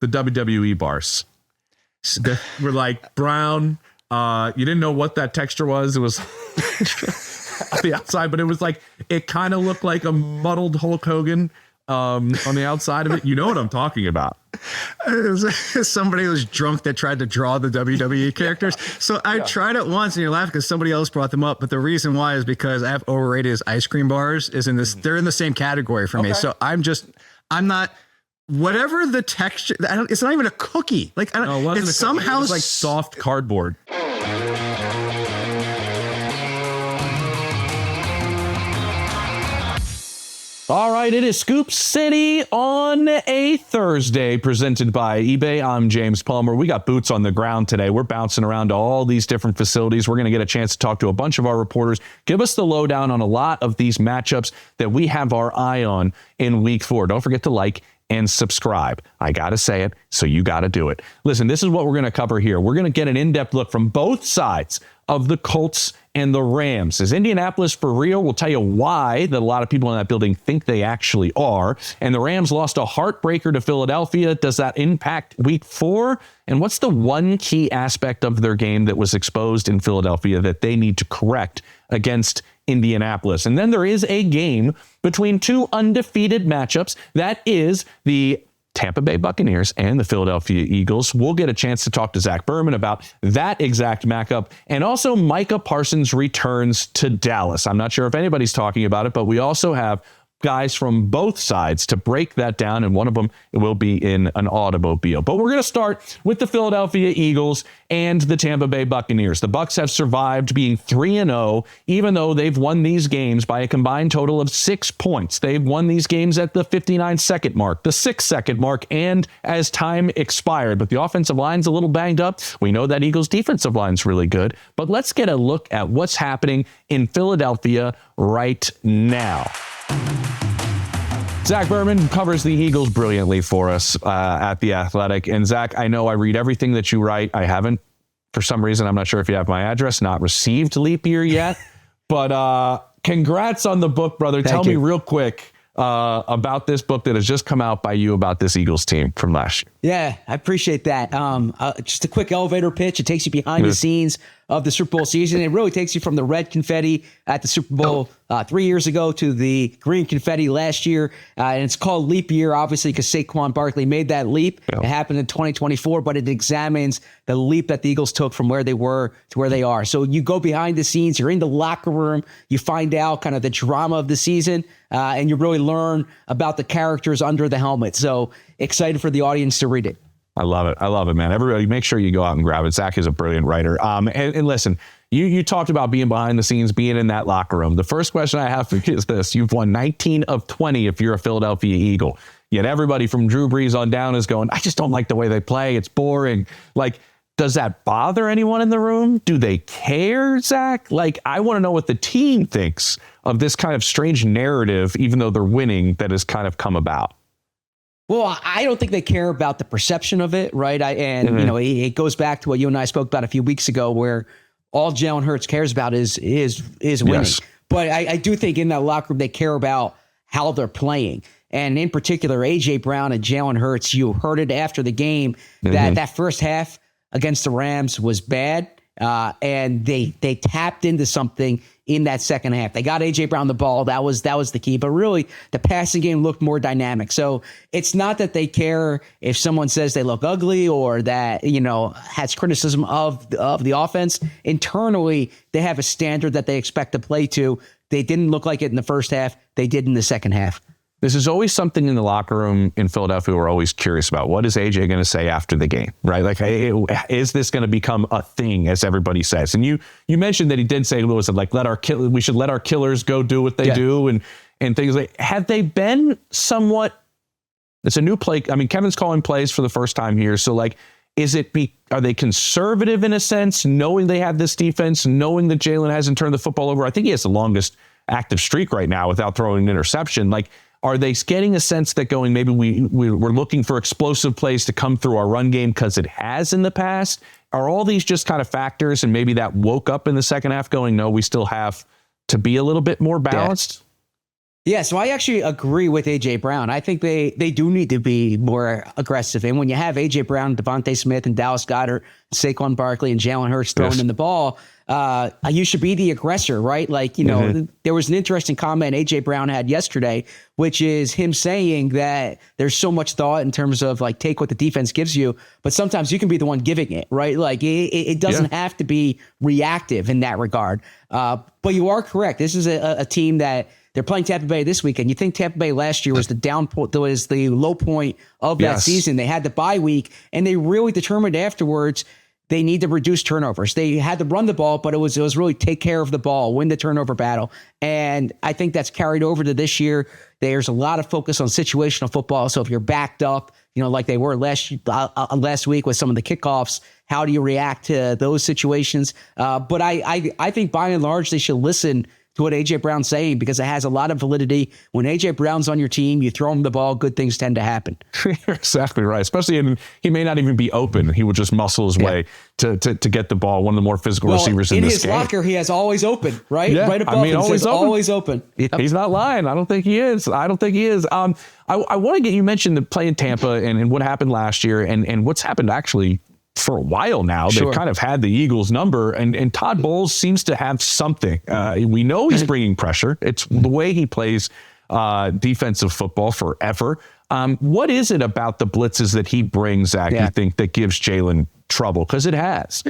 the WWE bars. They were like brown. You didn't know what that texture was. It was on the outside, but it was like, it kind of looked like a muddled Hulk Hogan on the outside of it. You know what I'm talking about. It was somebody who was drunk that tried to draw the WWE characters. So I tried it once, and you're laughing because somebody else brought them up. But the reason why is because I have overrated as ice cream bars is in this. They're in the same category for me. So I'm not. Whatever the texture, it's not even a cookie. Like I don't. It's somehow like soft cardboard. All right, it is Scoop City on a Thursday, presented by eBay. I'm James Palmer. We got boots on the ground today. We're bouncing around to all these different facilities. We're going to get a chance to talk to a bunch of our reporters, give us the lowdown on a lot of these matchups that we have our eye on in Week 4. Don't forget to like and subscribe. I got to say it, so you got to do it. Listen, this is what we're going to cover here. We're going to get an in-depth look from both sides of the Colts and the Rams. Is Indianapolis for real? We'll tell you why that a lot of people in that building think they actually are. And the Rams lost a heartbreaker to Philadelphia. Does that impact Week 4? And what's the one key aspect of their game that was exposed in Philadelphia that they need to correct against Indianapolis? And then there is a game between two undefeated matchups. That is the Tampa Bay Buccaneers and the Philadelphia Eagles. We'll get a chance to talk to Zach Berman about that exact matchup. And also Micah Parsons returns to Dallas. I'm not sure if anybody's talking about it, but we also have guys from both sides to break that down, and one of them will be in an automobile. But we're going to start with the Philadelphia Eagles and the Tampa Bay Buccaneers. The Bucs have survived being 3-0, even though they've won these games by a combined total of 6 points. They've won these games at the 59-second mark, the 6-second mark, and as time expired. But the offensive line's a little banged up. We know that Eagles' defensive line's really good. But let's get a look at what's happening in Philadelphia right now. Zach Berman covers the Eagles brilliantly for us at The Athletic. And Zach, I know I read everything that you write. I haven't, for some reason, I'm not sure if you have my address, not received leap year yet. But congrats on the book, brother. Tell me real quick about this book that has just come out by you about this Eagles team from last year. Yeah, I appreciate that. Just a quick elevator pitch. It takes you behind the scenes of the Super Bowl season. It really takes you from the red confetti at the Super Bowl 3 years ago to the green confetti last year. And it's called Leap Year, obviously, because Saquon Barkley made that leap. It happened in 2024, but it examines the leap that the Eagles took from where they were to where they are. So you go behind the scenes, you're in the locker room, you find out kind of the drama of the season, and you really learn about the characters under the helmet. So excited for the audience to read it. I love it. I love it, man. Everybody make sure you go out and grab it. Zach is a brilliant writer. And listen, you talked about being behind the scenes, being in that locker room. The first question I have for you is this. You've won 19 of 20 if you're a Philadelphia Eagle. Yet everybody from Drew Brees on down is going, I just don't like the way they play. It's boring. Like, does that bother anyone in the room? Do they care, Zach? Like, I want to know what the team thinks of this kind of strange narrative, even though they're winning, that has kind of come about. Well, I don't think they care about the perception of it, right? You know, it goes back to what you and I spoke about a few weeks ago, where all Jalen Hurts cares about is winning. Yes. But I do think in that locker room they care about how they're playing, and in particular, A.J. Brown and Jalen Hurts. You heard it after the game that first half against the Rams was bad, and they tapped into something in that second half. They got A.J. Brown the ball. That was the key. But really, the passing game looked more dynamic. So it's not that they care if someone says they look ugly or that, you know, has criticism of the offense. Internally, they have a standard that they expect to play to. They didn't look like it in the first half. They did in the second half. This is always something in the locker room in Philadelphia we're always curious about. What is AJ going to say after the game, right? Like, is this going to become a thing, as everybody says? And you mentioned that he did say, Lewis, like, we should let our killers go do what they do and things like. Have they been somewhat? It's a new play. I mean, Kevin's calling plays for the first time here, so like, are they conservative in a sense, knowing they have this defense, knowing that Jalen hasn't turned the football over? I think he has the longest active streak right now without throwing an interception. Like, are they getting a sense that going, maybe we're looking for explosive plays to come through our run game because it has in the past? Are all these just kind of factors, and maybe that woke up in the second half going, no, we still have to be a little bit more balanced? Yeah, so I actually agree with A.J. Brown. I think they do need to be more aggressive. And when you have A.J. Brown, Devontae Smith, and Dallas Goedert, Saquon Barkley, and Jalen Hurts throwing in the ball, you should be the aggressor, right? Like, there was an interesting comment A.J. Brown had yesterday, which is him saying that there's so much thought in terms of like, take what the defense gives you, but sometimes you can be the one giving it, right? Like it doesn't have to be reactive in that regard. But you are correct. This is a team that they're playing Tampa Bay this weekend. You think Tampa Bay last year was the low point of that season. They had the bye week, and they really determined afterwards they need to reduce turnovers. They had to run the ball, but it was really take care of the ball, win the turnover battle. And I think that's carried over to this year. There's a lot of focus on situational football. So if you're backed up, like they were last week with some of the kickoffs, how do you react to those situations? But I think by and large, they should listen to what A.J. Brown's saying, because it has a lot of validity. When A.J. Brown's on your team, you throw him the ball, good things tend to happen. You're exactly right. Especially he may not even be open. He will just muscle his way to get the ball. One of the more physical receivers in this game. In his locker, he has always open, right? Yeah, right above him. Always open. Yep. He's not lying. I don't think he is. I want to get you mentioned the play in Tampa and what happened last year and what's happened actually for a while now. They've kind of had the Eagles number, and Todd Bowles seems to have something. We know he's bringing pressure. It's the way he plays defensive football forever. What is it about the blitzes that he brings, Zach, you think that gives Jalen trouble? Because it has.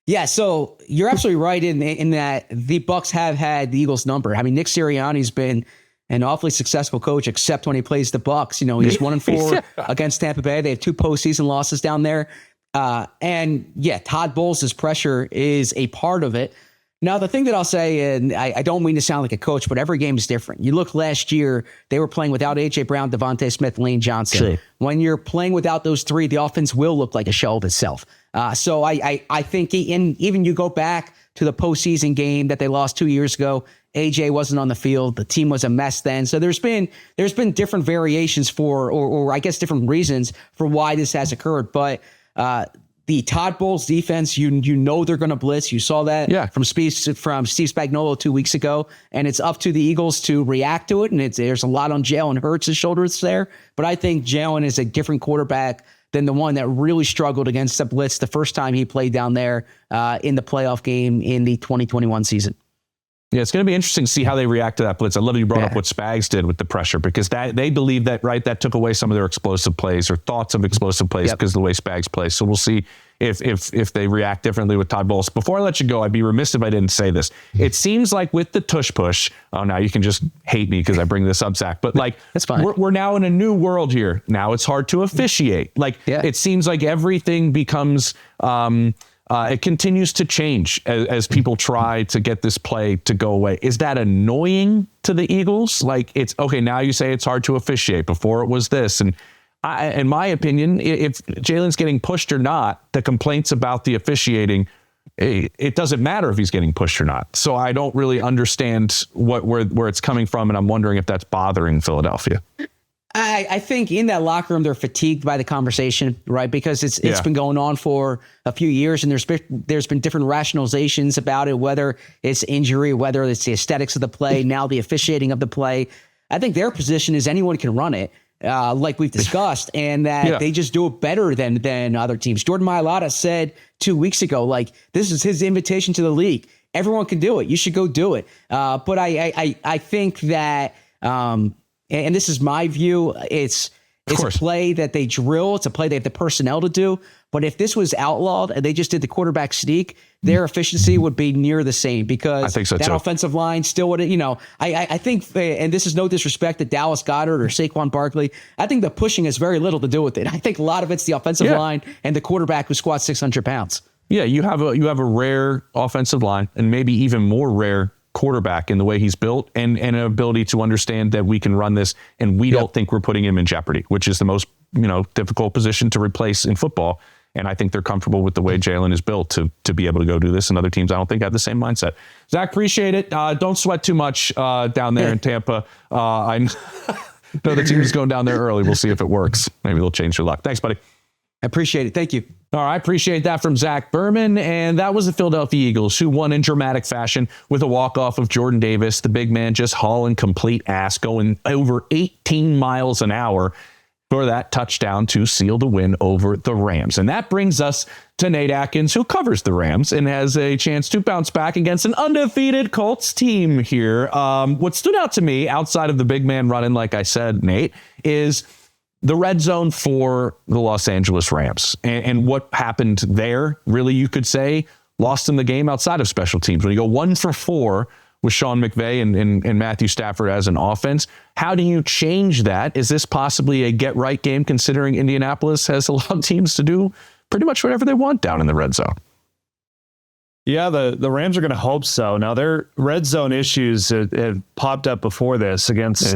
Yeah, so you're absolutely right in that the Bucs have had the Eagles number. I mean, Nick Sirianni's been an awfully successful coach, except when he plays the Bucs. He's 1-4 against Tampa Bay. They have 2 postseason losses down there. Todd Bowles' pressure is a part of it. Now, the thing that I'll say, and I don't mean to sound like a coach, but every game is different. You look last year, they were playing without A.J. Brown, Devontae Smith, Lane Johnson. True. When you're playing without those 3, the offense will look like a shell of itself. So I think even you go back to the postseason game that they lost 2 years ago, AJ wasn't on the field. The team was a mess then. So there's been different variations or I guess different reasons for why this has occurred. But the Todd Bowles defense, you know they're going to blitz. You saw that from Steve Spagnuolo 2 weeks ago, and it's up to the Eagles to react to it. And there's a lot on Jalen Hurts' shoulders there. But I think Jalen is a different quarterback than the one that really struggled against the blitz the first time he played down there in the playoff game in the 2021 season. Yeah, it's going to be interesting to see how they react to that blitz. I love that you brought up what Spags did with the pressure, because they believe that, that took away some of their explosive plays or thoughts of explosive plays because of the way Spags plays. So we'll see if they react differently with Todd Bowles. Before I let you go, I'd be remiss if I didn't say this. It seems like with the tush push, now you can just hate me because I bring this up, Zach, but that's fine. We're now in a new world here. Now it's hard to officiate. It seems like everything becomes... it continues to change as people try to get this play to go away. Is that annoying to the Eagles? It's okay, now you say it's hard to officiate. Before it was this. And in my opinion, if Jalen's getting pushed or not, the complaints about the officiating, it doesn't matter if he's getting pushed or not. So I don't really understand where it's coming from, and I'm wondering if that's bothering Philadelphia. I think in that locker room, they're fatigued by the conversation, right? Because it's been going on for a few years, and there's been different rationalizations about it, whether it's injury, whether it's the aesthetics of the play, now the officiating of the play. I think their position is anyone can run it, like we've discussed, and that they just do it better than other teams. Jordan Mailata said 2 weeks ago, this is his invitation to the league. Everyone can do it. You should go do it. But I think that. And this is my view. It's a play that they drill. It's a play they have the personnel to do. But if this was outlawed and they just did the quarterback sneak, their efficiency would be near the same, because I think so that offensive line still would, I think, and this is no disrespect to Dallas Goedert or Saquon Barkley, I think the pushing has very little to do with it. I think a lot of it's the offensive line and the quarterback who squats 600 pounds. Yeah, you have a rare offensive line, and maybe even more rare quarterback in the way he's built, and an ability to understand that we can run this, and we don't think we're putting him in jeopardy, which is the most difficult position to replace in football. And I think they're comfortable with the way Jalen is built to be able to go do this. And other teams, I don't think, have the same mindset. Zach, appreciate it. Don't sweat too much down there in Tampa. I know the team is going down there early. We'll see if it works. Maybe they'll change their luck. Thanks, buddy. I appreciate it. Thank you. All right, appreciate that from Zach Berman. And that was the Philadelphia Eagles, who won in dramatic fashion with a walk-off of Jordan Davis, the big man just hauling complete ass, going over 18 miles an hour for that touchdown to seal the win over the Rams. And that brings us to Nate Atkins, who covers the Rams and has a chance to bounce back against an undefeated Colts team here. What stood out to me, outside of the big man running, like I said, Nate, is the red zone for the Los Angeles Rams. And what happened there, really, you could say, lost in the game outside of special teams. When you go 1 for 4 with Sean McVay and Matthew Stafford as an offense, how do you change that? Is this possibly a get-right game, considering Indianapolis has allowed teams to do pretty much whatever they want down in the red zone? Yeah, the Rams are going to hope so. Now, their red zone issues have popped up before this against,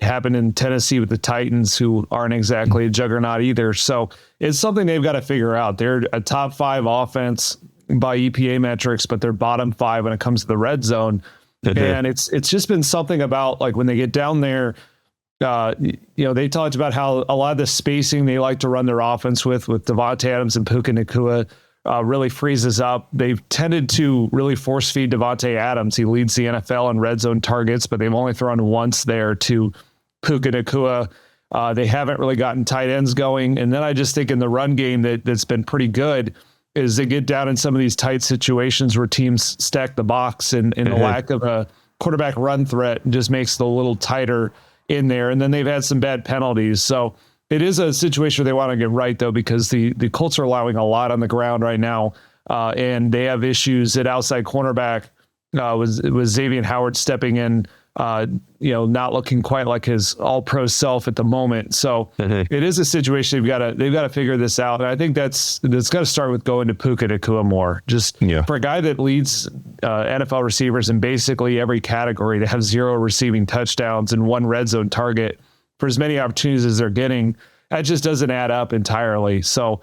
happened in Tennessee with the Titans, who aren't exactly a juggernaut either. So it's something they've got to figure out. They're a top 5 offense by EPA metrics, but they're bottom 5 when it comes to the red zone. And it's just been something about, like, when they get down there, they talked about how a lot of the spacing they like to run their offense with Davante Adams and Puka Nacua really freezes up. They've tended to really force feed Davante Adams. He leads the NFL in red zone targets, but they've only thrown once there to Puka Nacua. They haven't really gotten tight ends going. And then I just think in the run game that's been pretty good is they get down in some of these tight situations where teams stack the box, and the lack of a quarterback run threat just makes it a little tighter in there. And then they've had some bad penalties. So it is a situation where they want to get right, though, because the Colts are allowing a lot on the ground right now, and they have issues at outside cornerback with Xavier Howard stepping in, not looking quite like his all-pro self at the moment. So it is a situation they've got to figure this out. And I think that's got to start with going to Puka Nacua more. For a guy that leads NFL receivers in basically every category to have 0 receiving touchdowns and 1 red zone target for as many opportunities as they're getting, that just doesn't add up entirely. So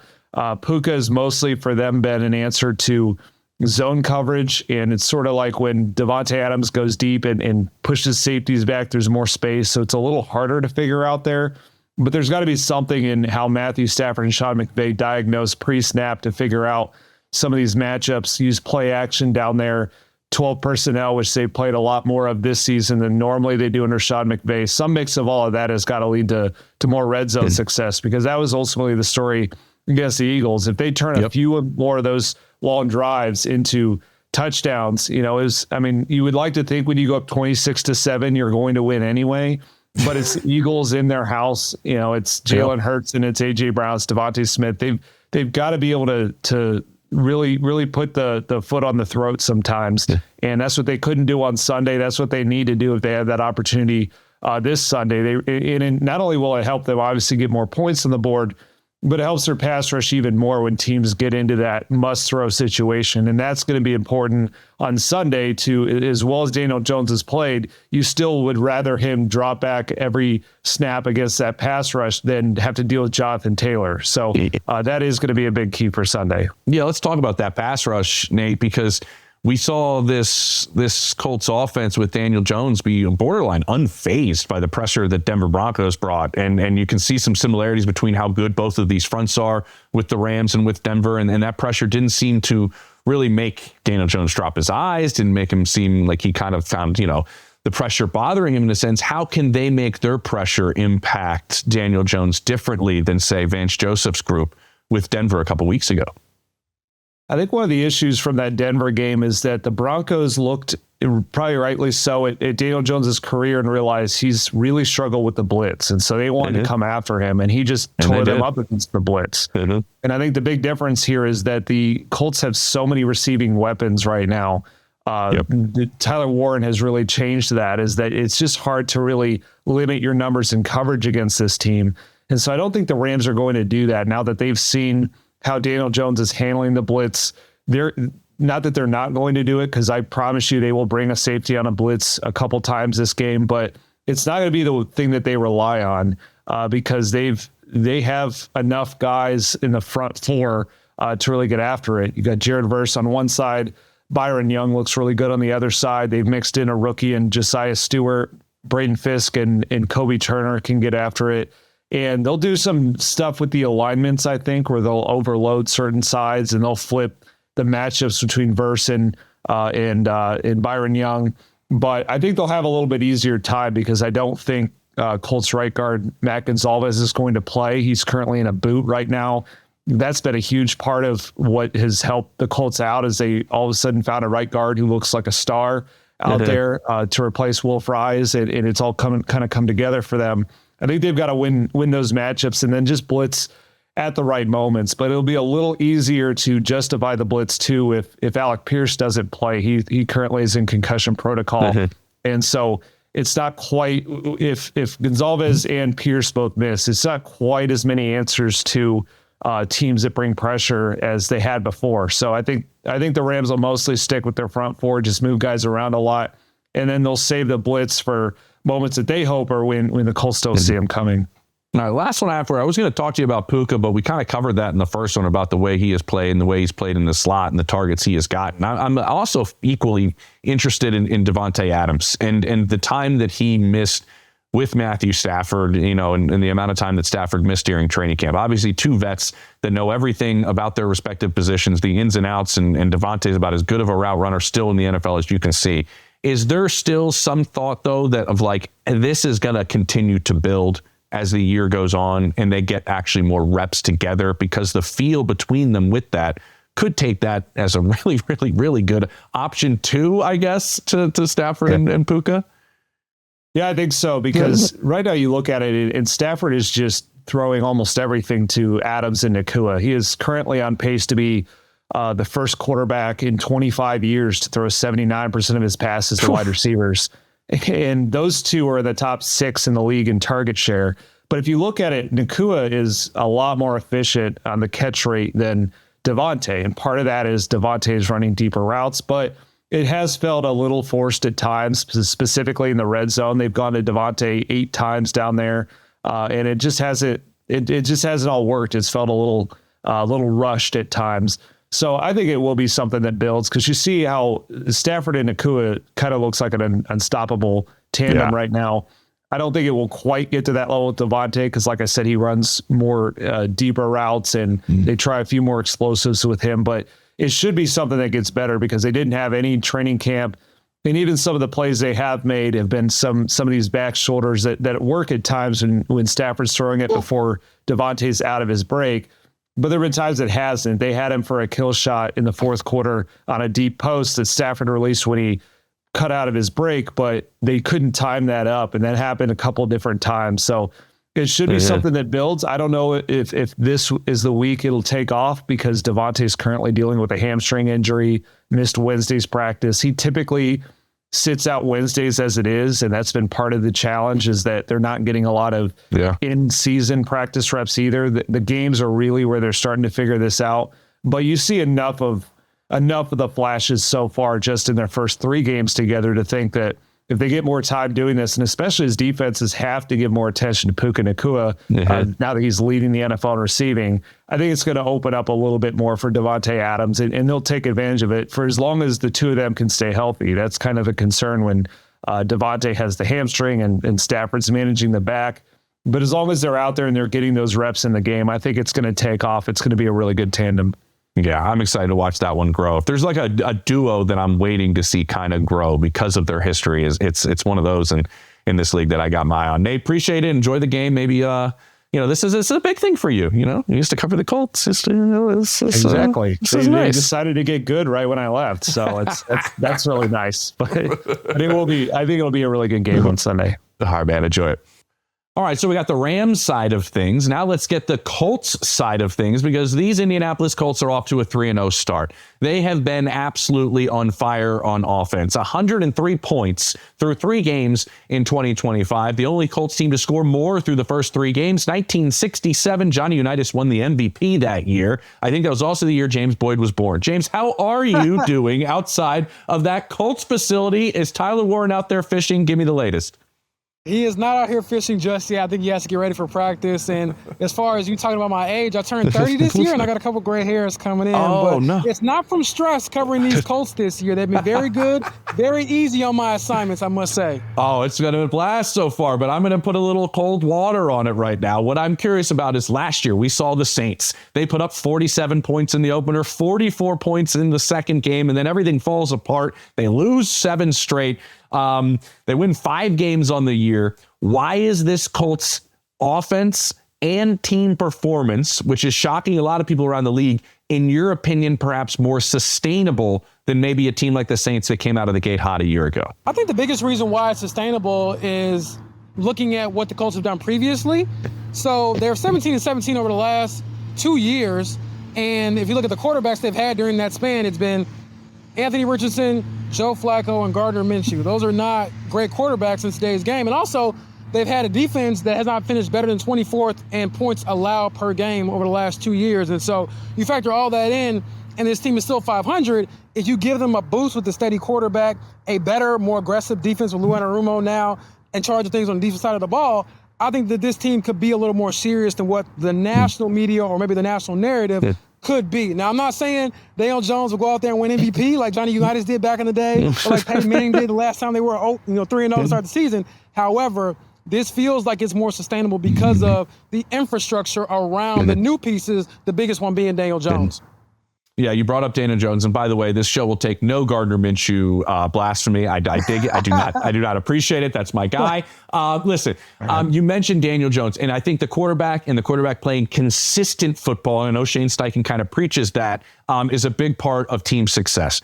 Puka has mostly for them been an answer to zone coverage, and it's sort of like when Davante Adams goes deep and pushes safeties back, there's more space, so it's a little harder to figure out there. But there's got to be something in how Matthew Stafford and Sean McVay diagnose pre-snap to figure out some of these matchups, use play action down there, 12 personnel, which they played a lot more of this season than normally they do under Sean McVay. Some mix of all of that has got to lead to more red zone success, because that was ultimately the story against the Eagles. If they turn a few more of those long drives into touchdowns, you would like to think when you go up 26-7, you're going to win anyway, but it's Eagles in their house. It's Jalen Hurts and it's AJ Brown, it's Devontae Smith. They've got to be able to really, really put the foot on the throat sometimes. And that's what they couldn't do on Sunday. That's what they need to do if they have that opportunity this Sunday. And not only will it help them obviously get more points on the board, but it helps their pass rush even more when teams get into that must-throw situation. And that's going to be important on Sunday, to, as well as Daniel Jones has played, you still would rather him drop back every snap against that pass rush than have to deal with Jonathan Taylor. So that is going to be a big key for Sunday. Yeah, let's talk about that pass rush, Nate, because we saw this Colts offense with Daniel Jones be borderline unfazed by the pressure that Denver Broncos brought. And you can see some similarities between how good both of these fronts are with the Rams and with Denver. And that pressure didn't seem to really make Daniel Jones drop his eyes, didn't make him seem like he kind of found, the pressure bothering him in a sense. How can they make their pressure impact Daniel Jones differently than, say, Vance Joseph's group with Denver a couple weeks ago? I think one of the issues from that Denver game is that the Broncos looked, probably rightly so, at Daniel Jones's career and realized he's really struggled with the blitz. And so they wanted to come after him, and he just tore them up against the blitz. And I think the big difference here is that the Colts have so many receiving weapons right now. Tyler Warren has really changed that, is that it's just hard to really limit your numbers in coverage against this team. And so I don't think the Rams are going to do that now that they've seen how Daniel Jones is handling the blitz. They're not that they're not going to do it, because I promise you they will bring a safety on a blitz a couple times this game, but it's not going to be the thing that they rely on because they have enough guys in the front four to really get after it. You got Jared Verse on one side, Byron Young looks really good on the other side. They've mixed in a rookie and Josiah Stewart, Braden Fisk and Kobe Turner can get after it. And they'll do some stuff with the alignments, I think, where they'll overload certain sides and they'll flip the matchups between Verse and Byron Young. But I think they'll have a little bit easier time because I don't think Colts right guard Matt Gonzalez is going to play. He's currently in a boot right now. That's been a huge part of what has helped the Colts out, is they all of a sudden found a right guard who looks like a star out there to replace Will Fries, and it's all come together for them. I think they've got to win those matchups and then just blitz at the right moments. But it'll be a little easier to justify the blitz too if Alec Pierce doesn't play. He currently is in concussion protocol, and so it's not quite, if Gonzalez and Pierce both miss, it's not quite as many answers to teams that bring pressure as they had before. So I think the Rams will mostly stick with their front four, just move guys around a lot, and then they'll save the blitz for moments that they hope are when the Colts don't see them coming. All right, last one after. I was going to talk to you about Puka, but we kind of covered that in the first one about the way he has played and the way he's played in the slot and the targets he has gotten. I'm also equally interested in Devontae Adams and the time that he missed with Matthew Stafford, and the amount of time that Stafford missed during training camp. Obviously, two vets that know everything about their respective positions, the ins and outs, and Devontae's about as good of a route runner still in the NFL as you can see. Is there still some thought, though, that of like this is going to continue to build as the year goes on and they get actually more reps together, because the feel between them with that could take that as a really, really, really good option too, I guess, to Stafford and Puka? Yeah, I think so, because right now you look at it and Stafford is just throwing almost everything to Adams and Nacua. He is currently on pace to be the first quarterback in 25 years to throw 79% of his passes to wide receivers. And those two are the top 6 in the league in target share. But if you look at it, Nacua is a lot more efficient on the catch rate than Devontae. And part of that is Devontae is running deeper routes, but it has felt a little forced at times, specifically in the red zone. They've gone to Devontae 8 times down there, and it just hasn't all worked. It's felt a little rushed at times. So I think it will be something that builds, because you see how Stafford and Nacua kind of looks like an unstoppable tandem right now. I don't think it will quite get to that level with Devontae, because like I said, he runs more deeper routes and they try a few more explosives with him, but it should be something that gets better, because they didn't have any training camp. And even some of the plays they have made have been some of these back shoulders that work at times when Stafford's throwing it before Devontae's out of his break. But there have been times it hasn't. They had him for a kill shot in the fourth quarter on a deep post that Stafford released when he cut out of his break, but they couldn't time that up. And that happened a couple of different times. So it should be something that builds. I don't know if this is the week it'll take off, because Devontae is currently dealing with a hamstring injury, missed Wednesday's practice. He typically sits out Wednesdays as it is, and that's been part of the challenge, is that they're not getting a lot of in-season practice reps either. The games are really where they're starting to figure this out, but you see enough of the flashes so far just in their first 3 games together to think that if they get more time doing this, and especially as defenses have to give more attention to Puka Nacua now that he's leading the NFL in receiving, I think it's going to open up a little bit more for Devontae Adams, and they'll take advantage of it for as long as the two of them can stay healthy. That's kind of a concern when Devontae has the hamstring and Stafford's managing the back. But as long as they're out there and they're getting those reps in the game, I think it's going to take off. It's going to be a really good tandem. Yeah, I'm excited to watch that one grow. If there's like a duo that I'm waiting to see kind of grow because of their history, it's one of those in this league that I got my eye on. Nate, appreciate it. Enjoy the game. Maybe this is a big thing for you. You used to cover the Colts. Exactly. They nice. Decided to get good right when I left, so that's really nice. But it will be. I think it'll be a really good game on Sunday. All right, man. Enjoy it. All right, so we got the Rams side of things. Now let's get the Colts side of things, because these Indianapolis Colts are off to a 3-0 start. They have been absolutely on fire on offense. 103 points through 3 games in 2025. The only Colts team to score more through the first 3 games. 1967, Johnny Unitas won the MVP that year. I think that was also the year James Boyd was born. James, how are you doing outside of that Colts facility? Is Tyler Warren out there fishing? Give me the latest. He is not out here fishing just yet. I think he has to get ready for practice. And as far as you talking about my age, I turned 30 this year, and I got a couple gray hairs coming in. Oh, no. It's not from stress covering these Colts this year. They've been very good, very easy on my assignments, I must say. Oh, it's going to blast so far, but I'm going to put a little cold water on it right now. What I'm curious about is last year we saw the Saints. They put up 47 points in the opener, 44 points in the second game, and then everything falls apart. They lose 7 straight. They win 5 games on the year. Why is this Colts offense and team performance, which is shocking a lot of people around the league, in your opinion, perhaps more sustainable than maybe a team like the Saints that came out of the gate hot a year ago? I think the biggest reason why it's sustainable is looking at what the Colts have done previously. So they're 17-17 over the last 2 years. And if you look at the quarterbacks they've had during that span, it's been Anthony Richardson, Joe Flacco, and Gardner Minshew. Those are not great quarterbacks in today's game. And also, they've had a defense that has not finished better than 24th in points allowed per game over the last 2 years. And so you factor all that in, and this team is still 500. If you give them a boost with the steady quarterback, a better, more aggressive defense with Lou Anarumo now, and charge of things on the defensive side of the ball, I think that this team could be a little more serious than what the national media or maybe the national narrative could be. Now, I'm not saying Daniel Jones will go out there and win MVP like Johnny Unitas did back in the day, or like Peyton Manning did the last time they were 3-0 to start the season. However, this feels like it's more sustainable because of the infrastructure around the new pieces, the biggest one being Daniel Jones. Yeah, you brought up Daniel Jones, and by the way, this show will take no Gardner Minshew blasphemy. I dig it. I do not appreciate it. That's my guy. Listen, you mentioned Daniel Jones, and I think the quarterback playing consistent football, and I know Shane Steichen kind of preaches that, is a big part of team success.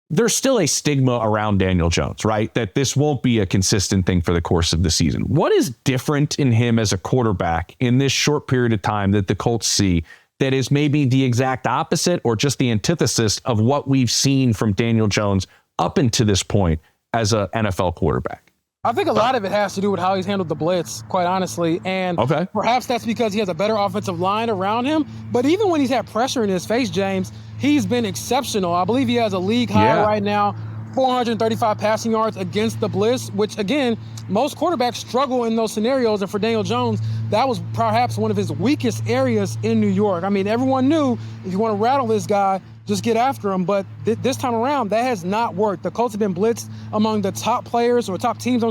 There's still a stigma around Daniel Jones, right? That this won't be a consistent thing for the course of the season. What is different in him as a quarterback in this short period of time that the Colts see that is maybe the exact opposite or just the antithesis of what we've seen from Daniel Jones up until this point as an NFL quarterback? I think a lot of it has to do with how he's handled the blitz, quite honestly. And perhaps that's because he has a better offensive line around him. But even when he's had pressure in his face, James, he's been exceptional. I believe he has a league high right now, 435 passing yards against the blitz, which, again, most quarterbacks struggle in those scenarios. And for Daniel Jones, that was perhaps one of his weakest areas in New York. I mean, everyone knew if you want to rattle this guy, just get after him. But this time around, that has not worked. The Colts have been blitzed among the top players or top teams,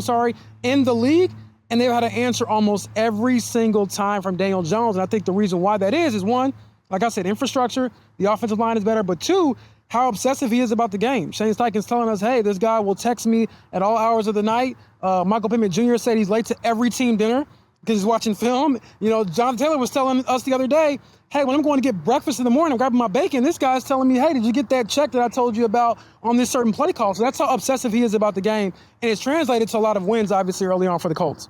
in the league. And they've had to answer almost every single time from Daniel Jones. And I think the reason why that is one, like I said, infrastructure, the offensive line is better. But 2, how obsessive he is about the game. Shane Steichen's telling us, hey, this guy will text me at all hours of the night. Michael Pittman Jr. said he's late to every team dinner because he's watching film. You know, John Taylor was telling us the other day, hey, when I'm going to get breakfast in the morning, I'm grabbing my bacon, this guy's telling me, hey, did you get that check that I told you about on this certain play call? So that's how obsessive he is about the game. And it's translated to a lot of wins, obviously, early on for the Colts.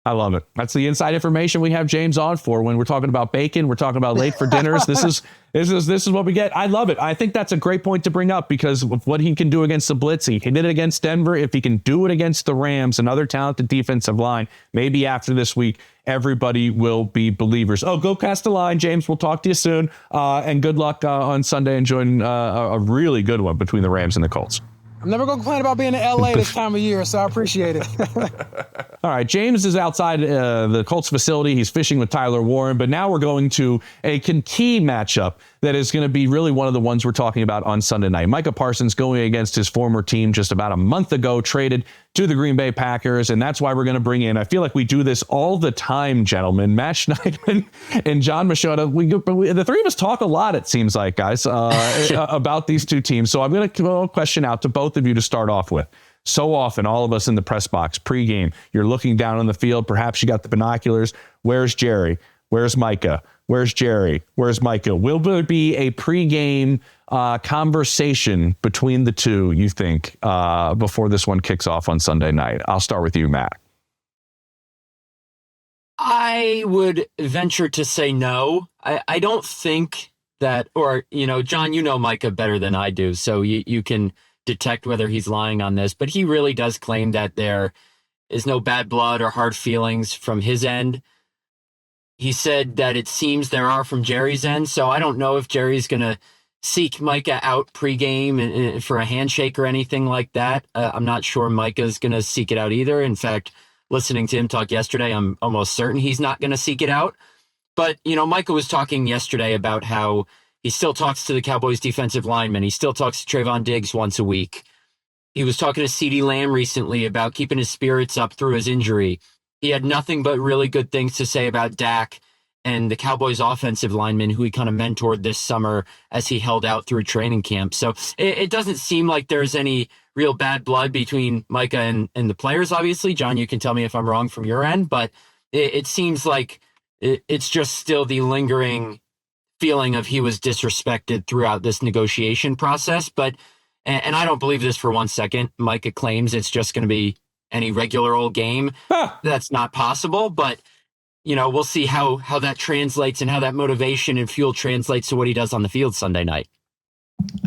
I love it. That's the inside information we have James on for when we're talking about bacon. We're talking about late for dinners. This is what we get. I love it. I think that's a great point to bring up because of what he can do against the blitz. He did it against Denver. If he can do it against the Rams, another talented defensive line, maybe after this week, everybody will be believers. Oh, go cast a line, James. We'll talk to you soon. And good luck on Sunday enjoying a really good one between the Rams and the Colts. I'm never going to complain about being in LA this time of year, so I appreciate it. All right, James is outside the Colts facility. He's fishing with Tyler Warren, but now we're going to a key matchup that is going to be really one of the ones we're talking about on Sunday night. Micah Parsons going against his former team just about a month ago, traded to the Green Bay Packers, and that's why we're going to bring in, I feel like we do this all the time, gentlemen, Matt Schneidman and John Machota. The three of us talk a lot, it seems like, guys, about these two teams. So I'm going to throw a question out to both of you to start off with. So often, all of us in the press box, pregame, you're looking down on the field. Perhaps you got the binoculars. Where's Jerry? Where's Micah? Where's Jerry? Where's Micah? Will there be a pregame conversation between the two, you think, before this one kicks off on Sunday night? I'll start with you, Matt. I would venture to say no. I don't think that, or, John, Micah better than I do, so you can detect whether he's lying on this, but he really does claim that there is no bad blood or hard feelings from his end. He said that it seems there are from Jerry's end, so I don't know if Jerry's going to seek Micah out pregame for a handshake or anything like that. I'm not sure Micah's going to seek it out either. In fact, listening to him talk yesterday, I'm almost certain he's not going to seek it out. But, Micah was talking yesterday about how he still talks to the Cowboys defensive linemen. He still talks to Trayvon Diggs once a week. He was talking to CeeDee Lamb recently about keeping his spirits up through his injury. He had nothing but really good things to say about Dak and the Cowboys offensive lineman who he kind of mentored this summer as he held out through training camp. So it doesn't seem like there's any real bad blood between Micah and the players, obviously. John, you can tell me if I'm wrong from your end, but it seems like it's just still the lingering feeling of he was disrespected throughout this negotiation process. And I don't believe this for 1 second. Micah claims it's just going to be any regular old game. That's not possible, but we'll see how that translates and how that motivation and fuel translates to what he does on the field Sunday night.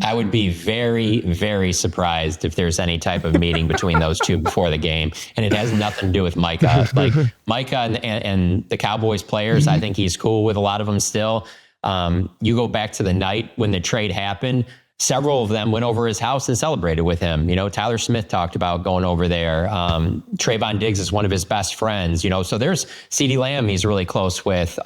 I would be very, very surprised if there's any type of meeting between those two before the game. And it has nothing to do with Micah. Like Micah and the Cowboys players, I think he's cool with a lot of them still. You go back to the night when the trade happened, several of them went over his house and celebrated with him. Tyler Smith talked about going over there. Trayvon Diggs is one of his best friends, so there's CeeDee Lamb he's really close with.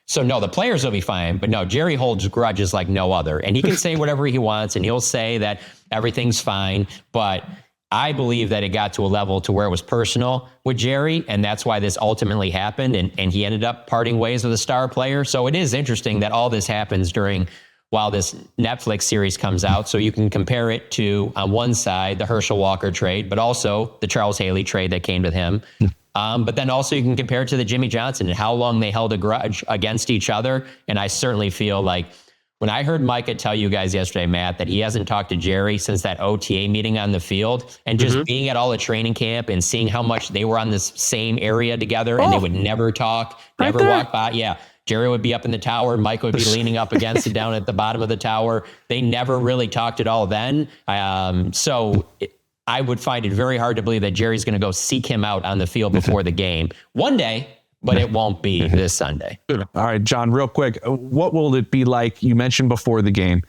So no, the players will be fine, but no, Jerry holds grudges like no other, and he can say whatever he wants and he'll say that everything's fine. But I believe that it got to a level to where it was personal with Jerry, and that's why this ultimately happened. And he ended up parting ways with a star player. So it is interesting that all this happens while this Netflix series comes out. So you can compare it to, on one side, the Herschel Walker trade, but also the Charles Haley trade that came with him. But then also you can compare it to the Jimmy Johnson and how long they held a grudge against each other. And I certainly feel like when I heard Micah tell you guys yesterday, Matt, that he hasn't talked to Jerry since that OTA meeting on the field, and just being at all the training camp and seeing how much they were on this same area together and they would never talk, never walk by. Yeah. Jerry would be up in the tower. Mike would be leaning up against it down at the bottom of the tower. They never really talked at all then. I would find it very hard to believe that Jerry's going to go seek him out on the field before the game one day, but it won't be this Sunday. All right, John, real quick. What will it be like? You mentioned before the game,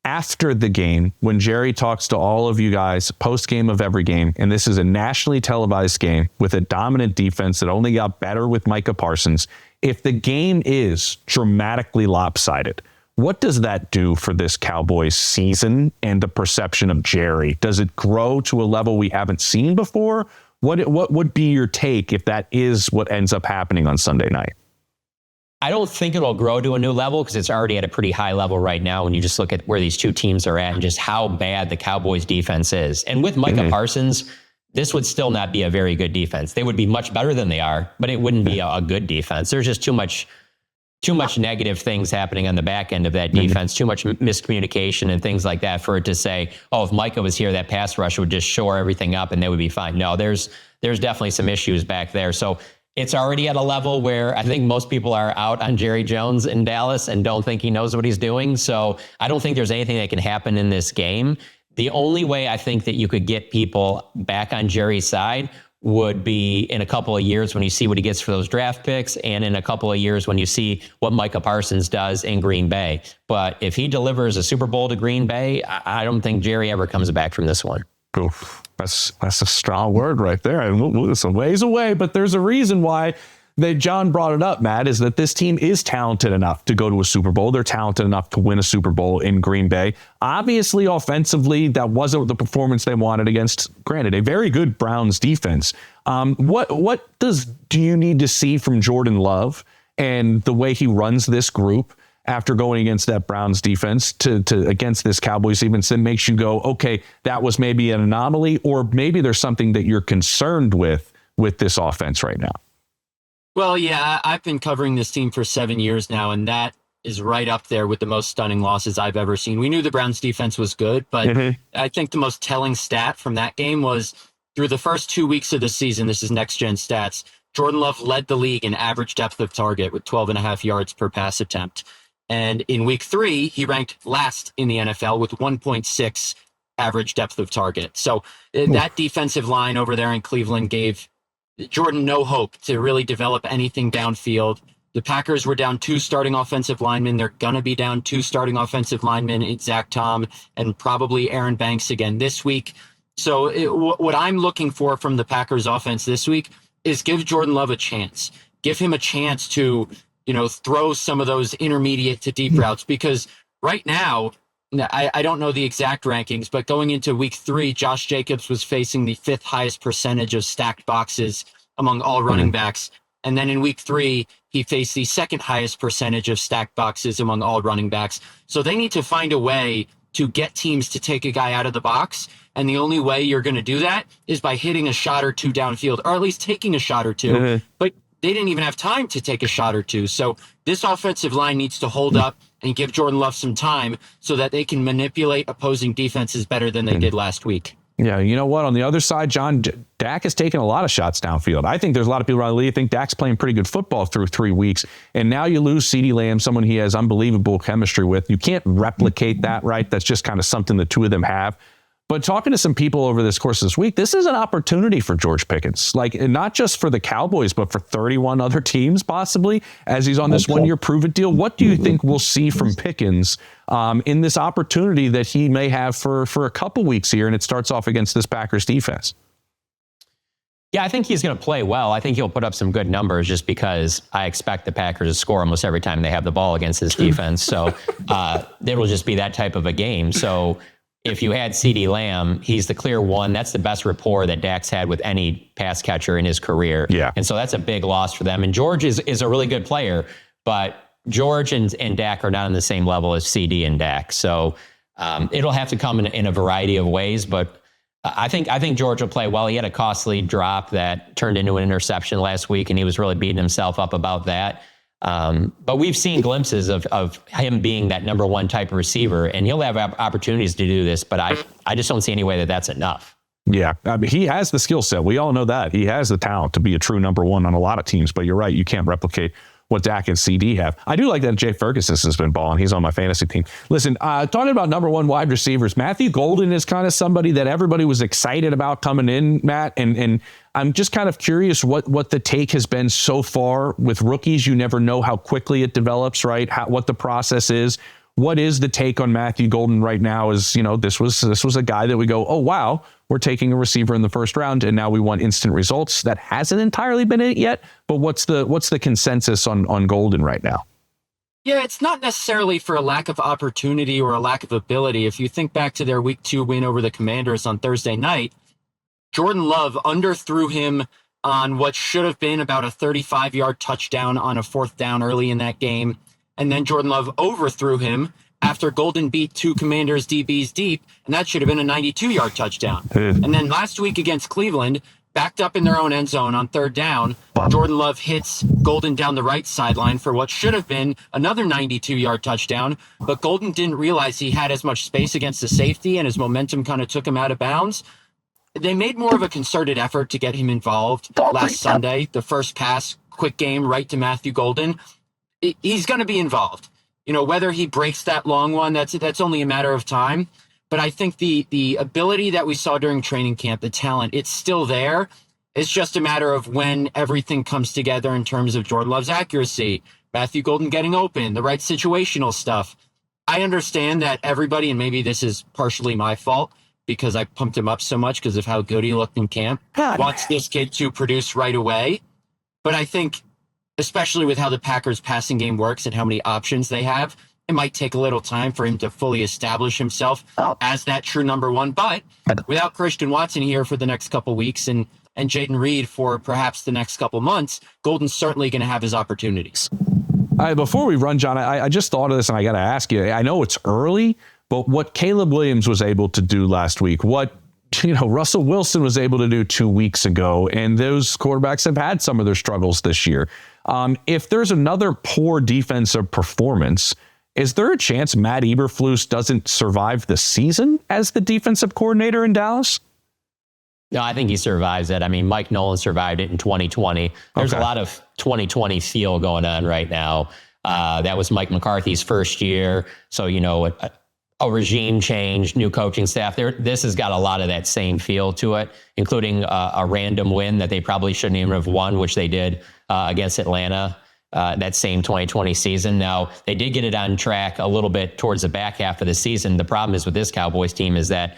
after the game, when Jerry talks to all of you guys post game of every game, and this is a nationally televised game with a dominant defense that only got better with Micah Parsons. If the game is dramatically lopsided, what does that do for this Cowboys season and the perception of Jerry? Does it grow to a level we haven't seen before? What would be your take if that is what ends up happening on Sunday night? I don't think it'll grow to a new level because it's already at a pretty high level right now when you just look at where these two teams are at and just how bad the Cowboys defense is. And with Micah Parsons, this would still not be a very good defense. They would be much better than they are, but it wouldn't be a good defense. There's just too much negative things happening on the back end of that defense, too much miscommunication and things like that for it to say, oh, if Micah was here, that pass rush would just shore everything up and they would be fine. No, there's definitely some issues back there. So it's already at a level where I think most people are out on Jerry Jones in Dallas and don't think he knows what he's doing. So I don't think there's anything that can happen in this game. The only way I think that you could get people back on Jerry's side would be in a couple of years when you see what he gets for those draft picks, and in a couple of years when you see what Micah Parsons does in Green Bay. But if he delivers a Super Bowl to Green Bay, I don't think Jerry ever comes back from this one. Oof, that's a strong word right there. It's a ways away, but there's a reason why John brought it up, Matt, is that this team is talented enough to go to a Super Bowl. They're talented enough to win a Super Bowl in Green Bay. Obviously, offensively, that wasn't the performance they wanted against, granted, a very good Browns defense. What do you need to see from Jordan Love and the way he runs this group after going against that Browns defense to against this Cowboys defense that makes you go, okay, that was maybe an anomaly, or maybe there's something that you're concerned with this offense right now? Well, yeah, I've been covering this team for 7 years now, and that is right up there with the most stunning losses I've ever seen. We knew the Browns defense was good, but I think the most telling stat from that game was through the first 2 weeks of the season, this is next-gen stats, Jordan Love led the league in average depth of target with 12.5 yards per pass attempt. And in week 3, he ranked last in the NFL with 1.6 average depth of target. So that defensive line over there in Cleveland gave Jordan no hope to really develop anything downfield. The Packers were down 2 starting offensive linemen. They're going to be down 2 starting offensive linemen, it's Zach Tom and probably Aaron Banks again this week. So what I'm looking for from the Packers offense this week is give Jordan Love a chance. Give him a chance to, throw some of those intermediate to deep routes, because right now, I don't know the exact rankings, but going into week 3, Josh Jacobs was facing the 5th highest percentage of stacked boxes among all running backs. And then in week 3, he faced the 2nd highest percentage of stacked boxes among all running backs. So they need to find a way to get teams to take a guy out of the box. And the only way you're going to do that is by hitting a shot or two downfield, or at least taking a shot or two. But they didn't even have time to take a shot or two. So this offensive line needs to hold up and give Jordan Love some time so that they can manipulate opposing defenses better than they did last week. Yeah, you know what? On the other side, John, Dak has taken a lot of shots downfield. I think there's a lot of people around the league who think Dak's playing pretty good football through 3 weeks. And now you lose CeeDee Lamb, someone he has unbelievable chemistry with. You can't replicate that, right? That's just kind of something the two of them have. But talking to some people over this course of this week, this is an opportunity for George Pickens, like not just for the Cowboys, but for 31 other teams possibly, as he's on this 1-year prove-it deal. What do you think we'll see from Pickens in this opportunity that he may have for a couple weeks here, and it starts off against this Packers defense? Yeah, I think he's going to play well. I think he'll put up some good numbers just because I expect the Packers to score almost every time they have the ball against this defense. So it'll just be that type of a game. So if you had CeeDee Lamb, he's the clear one. That's the best rapport that Dak's had with any pass catcher in his career. Yeah. And so that's a big loss for them. And George is a really good player, but George and Dak are not on the same level as CD and Dak. So it'll have to come in a variety of ways, but I think George will play well. He had a costly drop that turned into an interception last week, and he was really beating himself up about that. But we've seen glimpses of him being that number one type of receiver, and he'll have opportunities to do this, but I just don't see any way that that's enough. Yeah, I mean, he has the skill set. We all know that. He has the talent to be a true number one on a lot of teams, but you're right. You can't replicate what Dak and CD have. I do like that Jay Ferguson has been balling. He's on my fantasy team. Listen, talking about number one wide receivers, Matthew Golden is kind of somebody that everybody was excited about coming in, Matt, and I'm just kind of curious what the take has been so far with rookies. You never know how quickly it develops, right? What the process is. What is the take on Matthew Golden right now? Is, this was a guy that we go, oh, wow, we're taking a receiver in the first round and now we want instant results. That hasn't entirely been it yet, but what's the consensus on Golden right now? Yeah, it's not necessarily for a lack of opportunity or a lack of ability. If you think back to their week 2 win over the Commanders on Thursday night, Jordan Love underthrew him on what should have been about a 35-yard touchdown on a 4th down early in that game. And then Jordan Love overthrew him after Golden beat 2 Commanders DBs deep, and that should have been a 92-yard touchdown. And then last week against Cleveland, backed up in their own end zone on 3rd down, Jordan Love hits Golden down the right sideline for what should have been another 92-yard touchdown, but Golden didn't realize he had as much space against the safety, and his momentum kind of took him out of bounds. They made more of a concerted effort to get him involved last Sunday. The first pass, quick game, right to Matthew Golden. He's going to be involved. Whether he breaks that long one, that's only a matter of time. But I think the ability that we saw during training camp, the talent, it's still there. It's just a matter of when everything comes together in terms of Jordan Love's accuracy, Matthew Golden getting open, the right situational stuff. I understand that everybody, and maybe this is partially my fault, because I pumped him up so much because of how good he looked in camp, wants this kid to produce right away. But I think, especially with how the Packers passing game works and how many options they have, it might take a little time for him to fully establish himself as that true number one. But without Christian Watson here for the next couple weeks and Jayden Reed for perhaps the next couple months, Golden's certainly going to have his opportunities. Before we run, John, I just thought of this and I got to ask you, I know it's early, but what Caleb Williams was able to do last week, what Russell Wilson was able to do 2 weeks ago, and those quarterbacks have had some of their struggles this year. If there's another poor defensive performance, is there a chance Matt Eberflus doesn't survive the season as the defensive coordinator in Dallas? No, I think he survives it. I mean, Mike Nolan survived it in 2020. There's a lot of 2020 feel going on right now. That was Mike McCarthy's first year. So, a regime change, new coaching staff. This has got a lot of that same feel to it, including a random win that they probably shouldn't even have won, which they did against Atlanta that same 2020 season. Now, they did get it on track a little bit towards the back half of the season. The problem is with this Cowboys team is that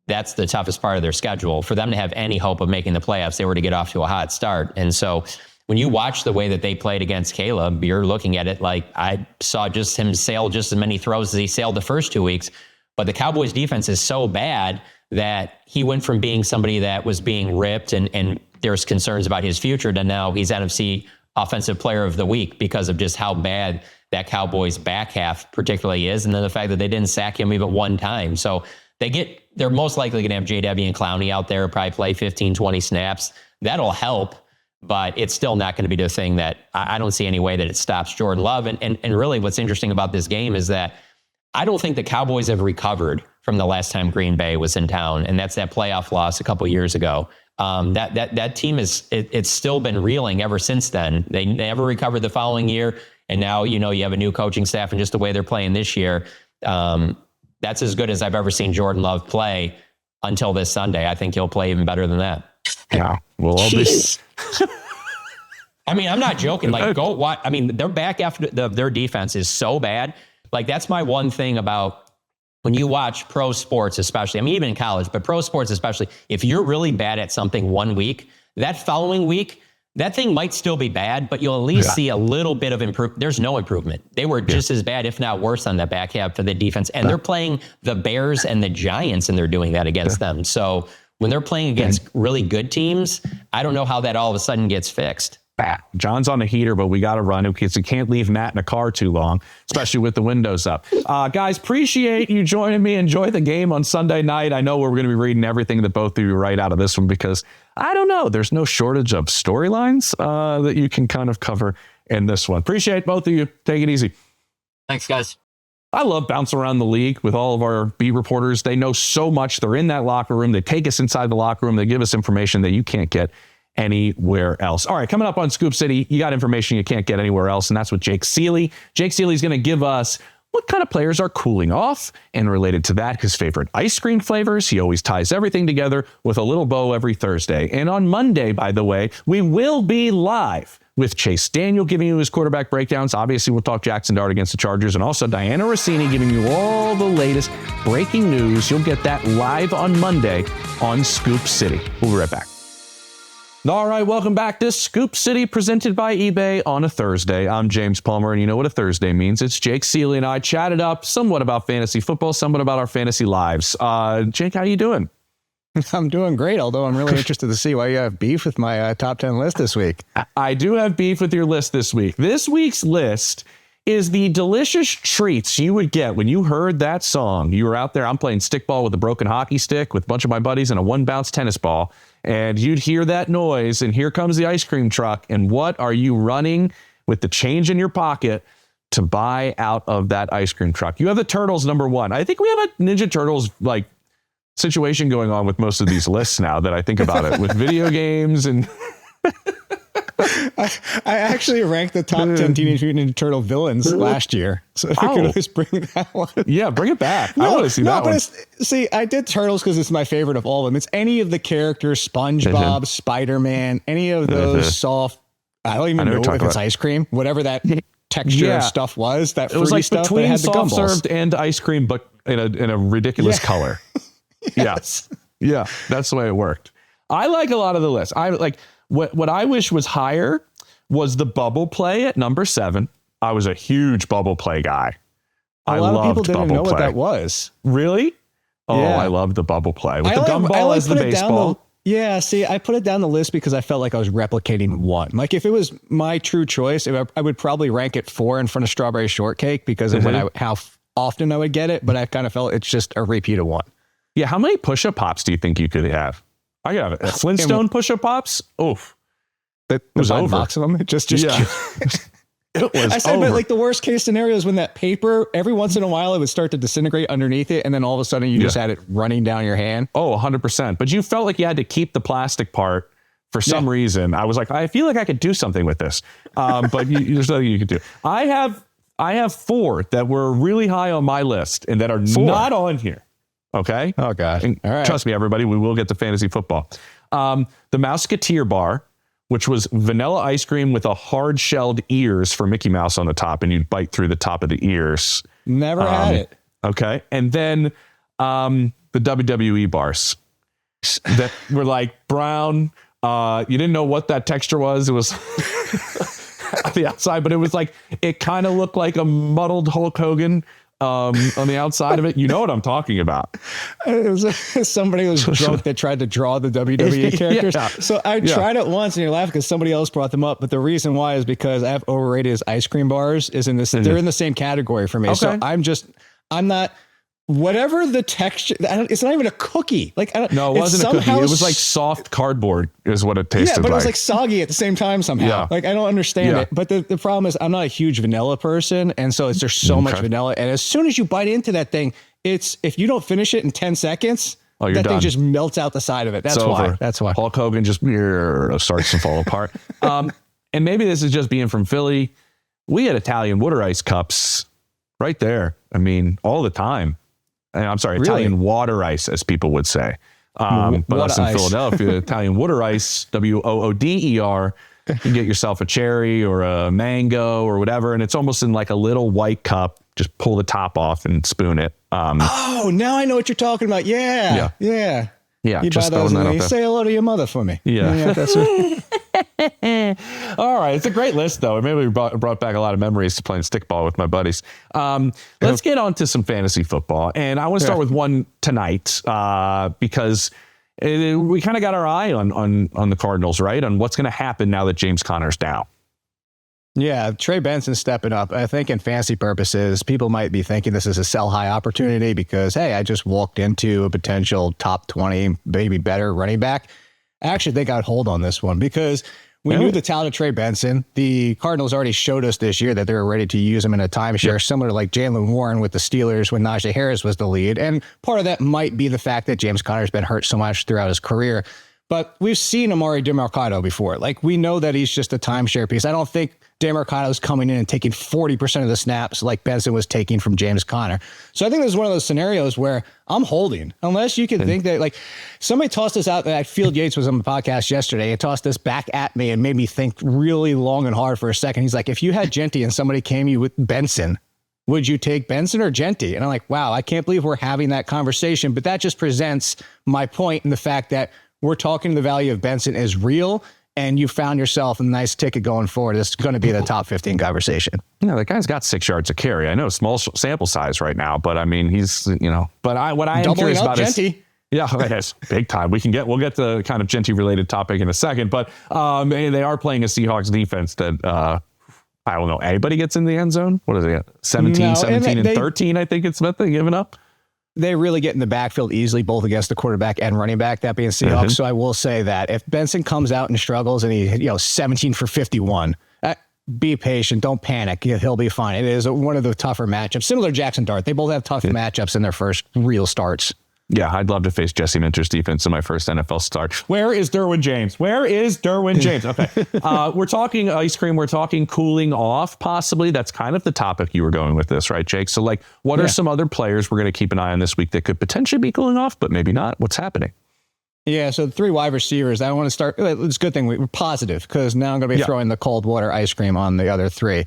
that's the toughest part of their schedule. For them to have any hope of making the playoffs, they were to get off to a hot start. And so when you watch the way that they played against Caleb, you're looking at it like I saw just him sail just as many throws as he sailed the first 2 weeks. But the Cowboys defense is so bad that he went from being somebody that was being ripped and there's concerns about his future to now he's NFC Offensive Player of the Week because of just how bad that Cowboys back half particularly is. And then the fact that they didn't sack him even one time. So they're most likely going to have JW and Clowney out there, probably play 15, 20 snaps. That'll help, but it's still not going to be the thing that I don't see any way that it stops Jordan Love. And really what's interesting about this game is that I don't think the Cowboys have recovered from the last time Green Bay was in town. And that's that playoff loss a couple years ago. That team it's still been reeling ever since then. They never recovered the following year. And now, you have a new coaching staff and just the way they're playing this year. That's as good as I've ever seen Jordan Love play until this Sunday. I think he'll play even better than that. Yeah. We'll all be. I mean, I'm not joking. Like, go watch. I mean, their back after their defense is so bad. Like, that's my one thing about when you watch pro sports, especially. I mean, even in college, but pro sports especially. If you're really bad at something one week, that following week, that thing might still be bad, but you'll at least see a little bit of improvement. There's no improvement. They were just as bad, if not worse, on the back half for the defense. And they're playing the Bears and the Giants, and they're doing that against them. So when they're playing against really good teams, I don't know how that all of a sudden gets fixed. John's on the heater, but we got to run because you can't leave Matt in a car too long, especially with the windows up. Guys, appreciate you joining me. Enjoy the game on Sunday night. I know we're going to be reading everything that both of you write out of this one because I don't know. There's no shortage of storylines that you can kind of cover in this one. Appreciate both of you. Take it easy. Thanks, guys. I love bouncing around the league with all of our beat reporters. They know so much. They're in that locker room. They take us inside the locker room. They give us information that you can't get anywhere else. All right, coming up on Scoop City, you got information you can't get anywhere else, and that's with Jake Seeley. Jake Seeley is going to give us what kind of players are cooling off, and related to that, his favorite ice cream flavors. He always ties everything together with a little bow every Thursday. And on Monday, by the way, we will be live with Chase Daniel giving you his quarterback breakdowns. Obviously, we'll talk Jackson Dart against the Chargers, and also Diana Rossini giving you all the latest breaking news. You'll get that live on Monday on Scoop City. We'll be right back. All right, welcome back to Scoop City, presented by eBay on a Thursday. I'm James Palmer, and you know what a Thursday means. It's Jake Seeley and I chatted up somewhat about fantasy football, somewhat about our fantasy lives. Jake, how you doing? I'm doing great, although I'm really interested to see why you have beef with my top 10 list this week. I do have beef with your list this week. This week's list is the delicious treats you would get when you heard that song. You were out there, I'm playing stickball with a broken hockey stick with a bunch of my buddies and a one-bounce tennis ball. And you'd hear that noise, and here comes the ice cream truck. And what are you running with the change in your pocket to buy out of that ice cream truck? You have the Turtles number one. I think we have a Ninja Turtles like situation going on with most of these lists now that I think about it, with video games and... I actually ranked the top 10 Teenage Mutant Ninja Turtle villains last year. So if I could always bring that one. Yeah, bring it back. I want to see that one. See, I did Turtles because it's my favorite of all of them. It's any of the characters, SpongeBob, Spider-Man, any of those soft, I don't even know if it's ice cream, whatever that texture of stuff was, that fruity it was like stuff between that had the soft gumballs. served and ice cream, but in a ridiculous color. Yes. Yeah, that's the way it worked. I like a lot of the lists. I like what I wish was higher was the bubble play at number 7. I was a huge bubble play guy. A lot of people didn't know what that was. Really? Oh, yeah. I loved the bubble play with the gumball as the baseball. Yeah, see, I put it down the list because I felt like I was replicating one. Like if it was my true choice, I would probably rank it 4 in front of Strawberry Shortcake because of how often I would get it. But I kind of felt it's just a repeat of one. Yeah, how many push-up pops do you think you could have? I got it. Flintstone push-up pops? Oof. That was over. Box of them. Just yeah. It was I said, over. but like the worst case scenario is when that paper, every once in a while, it would start to disintegrate underneath it. And then all of a sudden you just had it running down your hand. Oh, 100%. But you felt like you had to keep the plastic part for some reason. I was like, I feel like I could do something with this. But there's nothing you could do. I have 4 that were really high on my list and that are not on here. Okay. Oh God. And all right. Trust me, everybody, we will get to fantasy football. The Mouseketeer bar, which was vanilla ice cream with a hard shelled ears for Mickey Mouse on the top, and you'd bite through the top of the ears. Never had it. Okay. And then the WWE bars that were like brown. You didn't know what that texture was. It was on the outside, but it was like, it kind of looked like a muddled Hulk Hogan on the outside of it. You know what I'm talking about. It was somebody who was drunk that tried to draw the WWE characters. Yeah. So I tried it once and you're laughing because somebody else brought them up. But the reason why is because I have overrated as ice cream bars is in this. They're in the same category for me. Okay. So I'm not. Whatever the texture, it's not even a cookie. Like, no, it wasn't a cookie. It was like soft cardboard is what it tasted like. Yeah, but it was like soggy at the same time somehow. Yeah. Like, I don't understand it. But the problem is I'm not a huge vanilla person. And so there's so much vanilla. And as soon as you bite into that thing, if you don't finish it in 10 seconds, that done. Thing just melts out the side of it. That's why. That's why. Hulk Hogan just starts to fall apart. And maybe this is just being from Philly. We had Italian water ice cups right there. I mean, all the time. I'm sorry, Italian water ice, as people would say. But us in Philadelphia, Italian water ice, WOODER, you can get yourself a cherry or a mango or whatever, and it's almost in like a little white cup. Just pull the top off and spoon it. Oh, now I know what you're talking about. Yeah. You just buy those and say hello to your mother for me. Yeah, that's it. All right, it's a great list, though. It maybe brought back a lot of memories to playing stickball with my buddies. Let's get on to some fantasy football, and I want to start with one tonight because we kind of got our eye on the Cardinals, right? On what's going to happen now that James Conner's down. Yeah, Trey Benson's stepping up. I think in fantasy purposes, people might be thinking this is a sell high opportunity because, hey, I just walked into a potential top 20, maybe better running back. I actually think I'd hold on this one because we knew the talent of Trey Benson. The Cardinals already showed us this year that they were ready to use him in a timeshare, similar to like Jalen Warren with the Steelers when Najee Harris was the lead. And part of that might be the fact that James Conner's been hurt so much throughout his career. But we've seen Amari DeMarcado before. Like, we know that he's just a timeshare piece. I don't think DeMarcado's coming in and taking 40% of the snaps like Benson was taking from James Conner. So I think this is one of those scenarios where I'm holding, unless you can think that, like, somebody tossed this out. That Field Yates was on the podcast yesterday and tossed this back at me and made me think really long and hard for a second. He's like, if you had Genty and somebody came to you with Benson, would you take Benson or Genty? And I'm like, wow, I can't believe we're having that conversation. But that just presents my point in the fact that we're talking the value of Benson is real, and you found yourself a nice ticket going forward. This is going to be the top 15 conversation. Yeah, the guy's got 6 yards of carry. I know small sample size right now, but I mean, he's, but what I am curious about Genty. Yes, big time. We'll get to kind of Genty related topic in a second, but they are playing a Seahawks defense that, I don't know, anybody gets in the end zone. What is it? 17 and 13, I think it's what they're giving up. They really get in the backfield easily, both against the quarterback and running back, that being Seahawks. So I will say that if Benson comes out and struggles and he, 17 for 51, be patient. Don't panic. He'll be fine. It is one of the tougher matchups. Similar to Jackson Dart. They both have tough matchups in their first real starts. Yeah, I'd love to face Jesse Minter's defense in my first NFL start. Where is Derwin James? Okay. We're talking ice cream. We're talking cooling off, possibly. That's kind of the topic you were going with this, right, Jake? So, like, what are some other players we're going to keep an eye on this week that could potentially be cooling off, but maybe not? What's happening? Yeah, so the 3 wide receivers, I want to start. It's a good thing we're positive because now I'm going to be throwing the cold water ice cream on the other 3.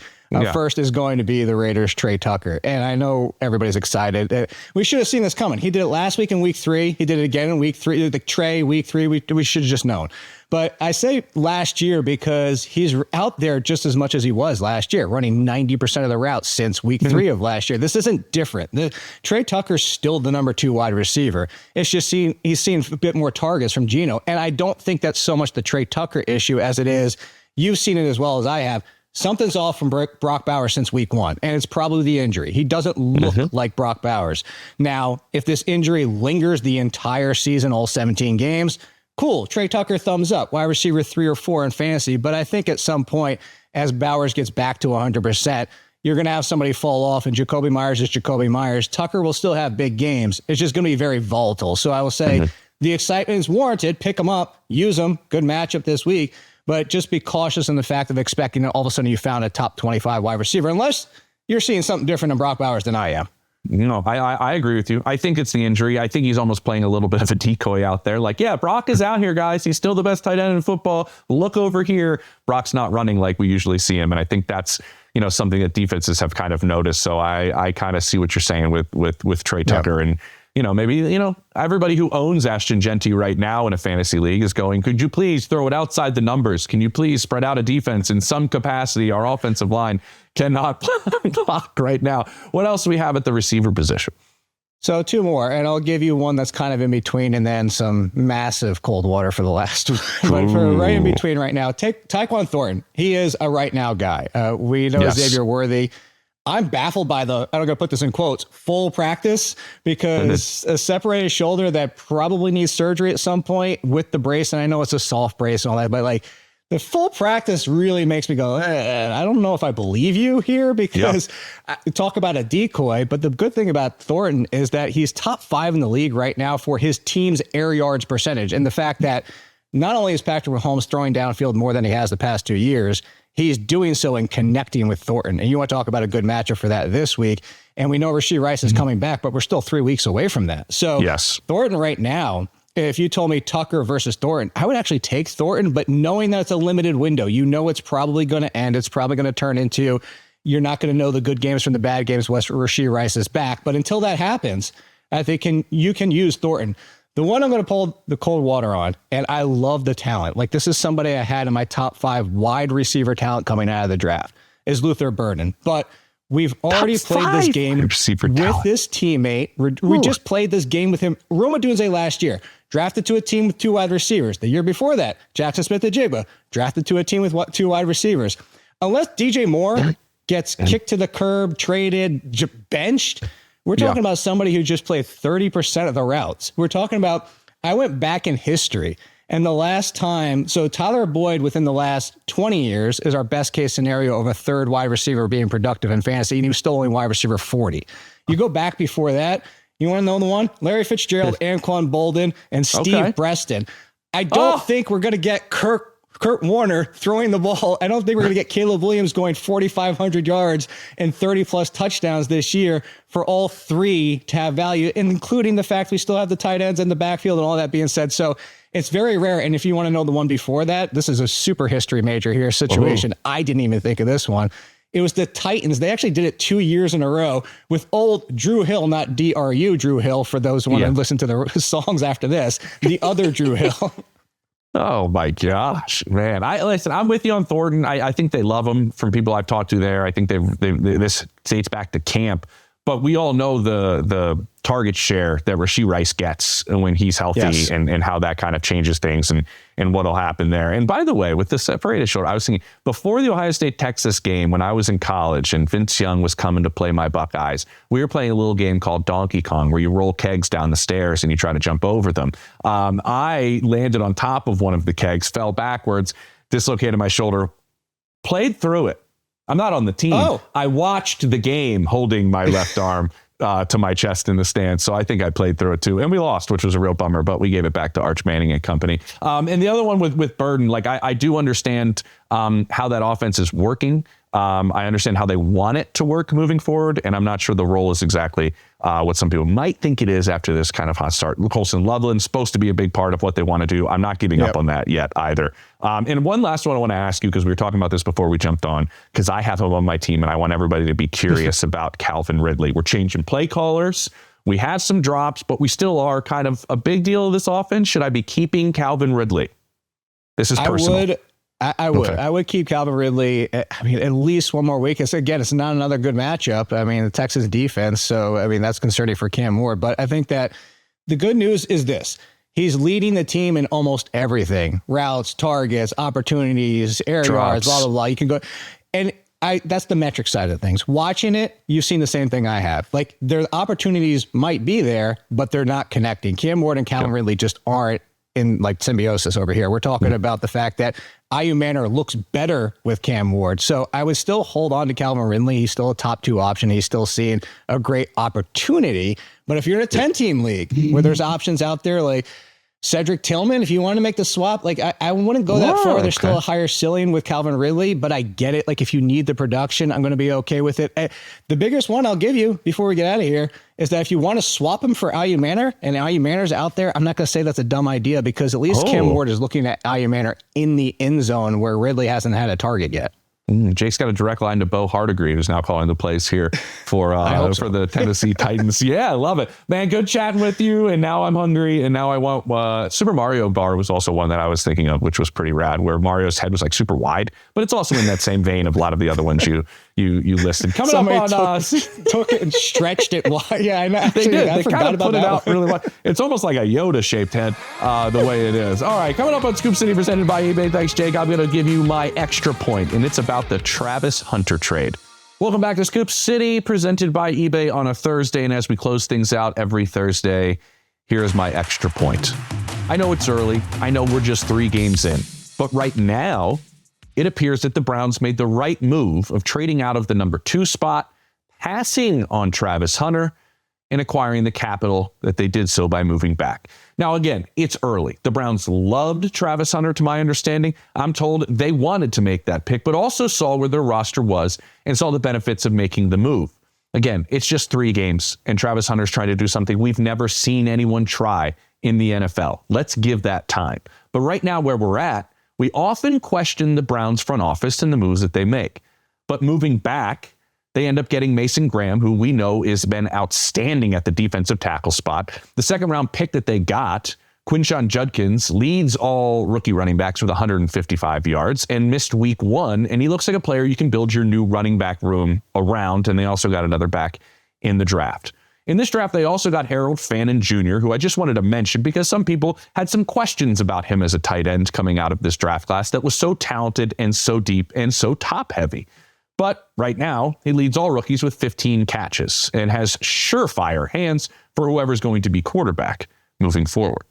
First is going to be the Raiders' Trey Tucker. And I know everybody's excited. We should have seen this coming. He did it last week in week 3. He did it again in week 3. The Trey, week 3, we should have just known. But I say last year because he's out there just as much as he was last year, running 90% of the routes since week 3 of last year. This isn't different. Trey Tucker's still the number 2 wide receiver. It's just he's seen a bit more targets from Geno. And I don't think that's so much the Trey Tucker issue as it is. You've seen it as well as I have. Something's off from Brock Bowers since week 1, and it's probably the injury. He doesn't look like Brock Bowers. Now, if this injury lingers the entire season, all 17 games, cool. Trey Tucker, thumbs up. Wide receiver 3 or 4 in fantasy. But I think at some point, as Bowers gets back to 100%, you're going to have somebody fall off, and Jacoby Myers is Jacoby Myers. Tucker will still have big games. It's just going to be very volatile. So I will say the excitement is warranted. Pick them up. Use them. Good matchup this week. But just be cautious in the fact of expecting that all of a sudden you found a top 25 wide receiver, unless you're seeing something different in Brock Bowers than I am. I agree with you. I think it's the injury. I think he's almost playing a little bit of a decoy out there. Like, yeah, Brock is out here, guys. He's still the best tight end in football. Look over here. Brock's not running like we usually see him. And I think that's, something that defenses have kind of noticed. So I kind of see what you're saying with Trey Tucker. And maybe, everybody who owns Ashton Genty right now in a fantasy league is going, could you please throw it outside the numbers? Can you please spread out a defense in some capacity? Our offensive line cannot block right now. What else do we have at the receiver position? So 2 more, and I'll give you one that's kind of in between and then some massive cold water for the last one. But for right in between right now, take Tyquan Thornton. He is a right now guy. We know Xavier Worthy. I'm baffled by I'm going to put this in quotes, full practice, because a separated shoulder that probably needs surgery at some point with the brace. And I know it's a soft brace and all that, but like the full practice really makes me go, I don't know if I believe you here, because talk about a decoy. But the good thing about Thornton is that he's top 5 in the league right now for his team's air yards percentage. And the fact that not only is Patrick Mahomes throwing downfield more than he has the past 2 years, he's doing so and connecting with Thornton. And you want to talk about a good matchup for that this week. And we know Rashee Rice is coming back, but we're still 3 weeks away from that. So Thornton right now, if you told me Tucker versus Thornton, I would actually take Thornton, but knowing that it's a limited window, it's probably going to end. It's probably going to turn into, you're not going to know the good games from the bad games once Rashee Rice is back. But until that happens, I think you can use Thornton. The one I'm going to pull the cold water on, and I love the talent. Like, this is somebody I had in my top 5 wide receiver talent coming out of the draft, is Luther Burden. But we've already played this game with this teammate. We just played this game with him. Rome Odunze last year, drafted to a team with 2 wide receivers. The year before that, Jackson Smith-Njigba, drafted to a team with 2 wide receivers. Unless DJ Moore gets kicked to the curb, traded, benched, we're talking about somebody who just played 30% of the routes. We're talking about, I went back in history, and the last time, so Tyler Boyd within the last 20 years is our best case scenario of a 3rd wide receiver being productive in fantasy, and he was still only wide receiver 40. You go back before that, you want to know the one? Larry Fitzgerald, Anquan Bolden, and Steve Breston. I don't think we're going to get Kurt Warner throwing the ball. I don't think we're going to get Caleb Williams going 4,500 yards and 30-plus touchdowns this year for all 3 to have value, including the fact we still have the tight ends in the backfield and all that being said. So it's very rare. And if you want to know the one before that, this is a super history major here situation. I didn't even think of this one. It was the Titans. They actually did it 2 years in a row with old Drew Hill, not DRU Drew Hill, for those who want to listen to the songs after this, the other Drew Hill. Oh my gosh, man! I'm with you on Thornton. I think they love him from people I've talked to there. I think this dates back to camp, but we all know the target share that Rashee Rice gets when he's healthy, and how that kind of changes things and what'll happen there. And by the way, with the separated shoulder, I was thinking before the Ohio State-Texas game when I was in college and Vince Young was coming to play my Buckeyes, we were playing a little game called Donkey Kong where you roll kegs down the stairs and you try to jump over them. I landed on top of one of the kegs, fell backwards, dislocated my shoulder, played through it. I'm not on the team. I watched the game holding my left arm to my chest in the stands. So I think I played through it too. And we lost, which was a real bummer, but we gave it back to Arch Manning and company. And the other one with Burden, like I do understand how that offense is working. I understand how they want it to work moving forward, and I'm not sure the role is exactly what some people might think it is after this kind of hot start. Colson Loveland's supposed to be a big part of what they want to do. I'm not giving up on that yet either. And one last one I want to ask you, because we were talking about this before we jumped on, because I have him on my team, and I want everybody to be curious about Calvin Ridley. We're changing play callers. We had some drops, but we still are kind of a big deal of this offense. Should I be keeping Calvin Ridley? This is personal. I would. Okay. I would keep Calvin Ridley, I mean, at least one more week. Again, it's not another good matchup. I mean, the Texas defense, so, I mean, that's concerning for Cam Moore. But I think that the good news is this. He's leading the team in almost everything. Routes, targets, opportunities, air yards, blah, blah, blah. You can go. And that's the metric side of things. Watching it, you've seen the same thing I have. Like, their opportunities might be there, but they're not connecting. Cam Moore and Calvin Ridley just aren't in like symbiosis over here. We're talking about the fact that Ayu Manor looks better with Cam Ward. So I would still hold on to Calvin Ridley. He's still a top 2 option. He's still seeing a great opportunity. But if you're in a 10-team league where there's options out there like Cedric Tillman, if you want to make the swap, like I wouldn't go that far. There's still a higher ceiling with Calvin Ridley, but I get it. Like if you need the production, I'm going to be okay with it. The biggest one I'll give you before we get out of here is that if you want to swap him for Ayu Manor and Ayu Manor's out there, I'm not going to say that's a dumb idea because at least Cam Ward is looking at Ayu Manor in the end zone where Ridley hasn't had a target yet. Jake's got a direct line to Bo Hardigree, who's now calling the plays here for the Tennessee Titans. Yeah, I love it, man. Good chatting with you. And now I'm hungry, and now I want Super Mario Bar was also one that I was thinking of, which was pretty rad, where Mario's head was like super wide, but it's also in that same vein of a lot of the other ones you listed. Coming up on took it and stretched it wide. Yeah, I know. They did. They kind of put it out really wide. It's almost like a Yoda shaped head, the way it is. All right, coming up on Scoop City, presented by eBay. Thanks, Jake. I'm going to give you my extra point, and it's about the Travis Hunter trade. Welcome back to Scoop City, presented by eBay on a Thursday. And as we close things out every Thursday, here is my extra point. I know it's early. I know we're just 3 games in. But right now, it appears that the Browns made the right move of trading out of the number 2 spot, passing on Travis Hunter, and acquiring the capital that they did so by moving back. Now, again, it's early. The Browns loved Travis Hunter, to my understanding. I'm told they wanted to make that pick, but also saw where their roster was and saw the benefits of making the move. Again, it's just 3 games, and Travis Hunter's trying to do something we've never seen anyone try in the NFL. Let's give that time. But right now, where we're at, we often question the Browns front office and the moves that they make. But moving back, they end up getting Mason Graham, who we know has been outstanding at the defensive tackle spot. The second-round pick that they got, Quinshon Judkins, leads all rookie running backs with 155 yards and missed week 1, and he looks like a player you can build your new running back room around, and they also got another back in the draft. In this draft, they also got Harold Fannin Jr., who I just wanted to mention because some people had some questions about him as a tight end coming out of this draft class that was so talented and so deep and so top-heavy. But right now, he leads all rookies with 15 catches and has surefire hands for whoever's going to be quarterback moving forward.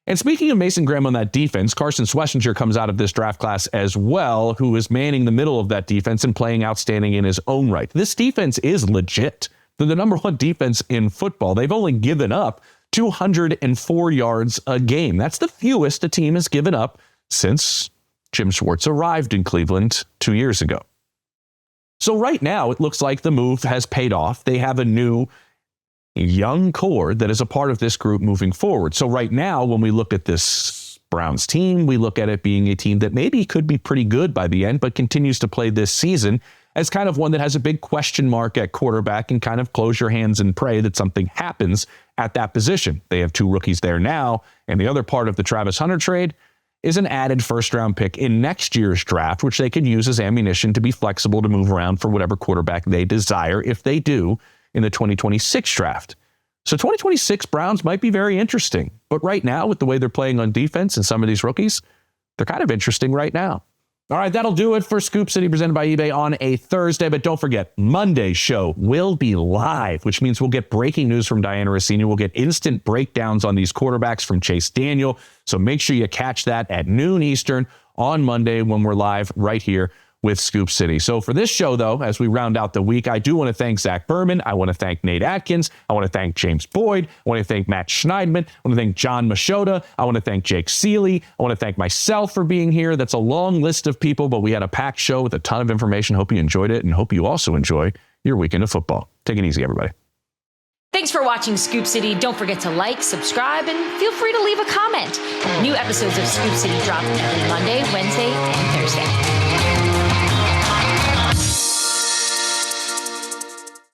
And speaking of Mason Graham on that defense, Carson Schlesinger comes out of this draft class as well, who is manning the middle of that defense and playing outstanding in his own right. This defense is legit. They're the number 1 defense in football. They've only given up 204 yards a game. That's the fewest a team has given up since Jim Schwartz arrived in Cleveland 2 years ago. So right now, it looks like the move has paid off. They have a new young core that is a part of this group moving forward. So right now, when we look at this Browns team, we look at it being a team that maybe could be pretty good by the end, but continues to play this season as kind of one that has a big question mark at quarterback and kind of close your hands and pray that something happens at that position. They have 2 rookies there now, and the other part of the Travis Hunter trade is an added first-round pick in next year's draft, which they can use as ammunition to be flexible to move around for whatever quarterback they desire if they do in the 2026 draft. So 2026 Browns might be very interesting. But right now, with the way they're playing on defense and some of these rookies, they're kind of interesting right now. All right, that'll do it for Scoop City presented by eBay on a Thursday. But don't forget, Monday's show will be live, which means we'll get breaking news from Diana Rossini. We'll get instant breakdowns on these quarterbacks from Chase Daniel. So make sure you catch that at noon Eastern on Monday when we're live right here with Scoop City. So for this show, though, as we round out the week, I do want to thank Zach Berman. I want to thank Nate Atkins. I want to thank James Boyd. I want to thank Matt Schneidman. I want to thank John Machota. I want to thank Jake Seeley. I want to thank myself for being here. That's a long list of people, but we had a packed show with a ton of information. Hope you enjoyed it and hope you also enjoy your weekend of football. Take it easy, everybody. Thanks for watching Scoop City. Don't forget to like, subscribe, and feel free to leave a comment. New episodes of Scoop City drop every Monday, Wednesday, and Thursday.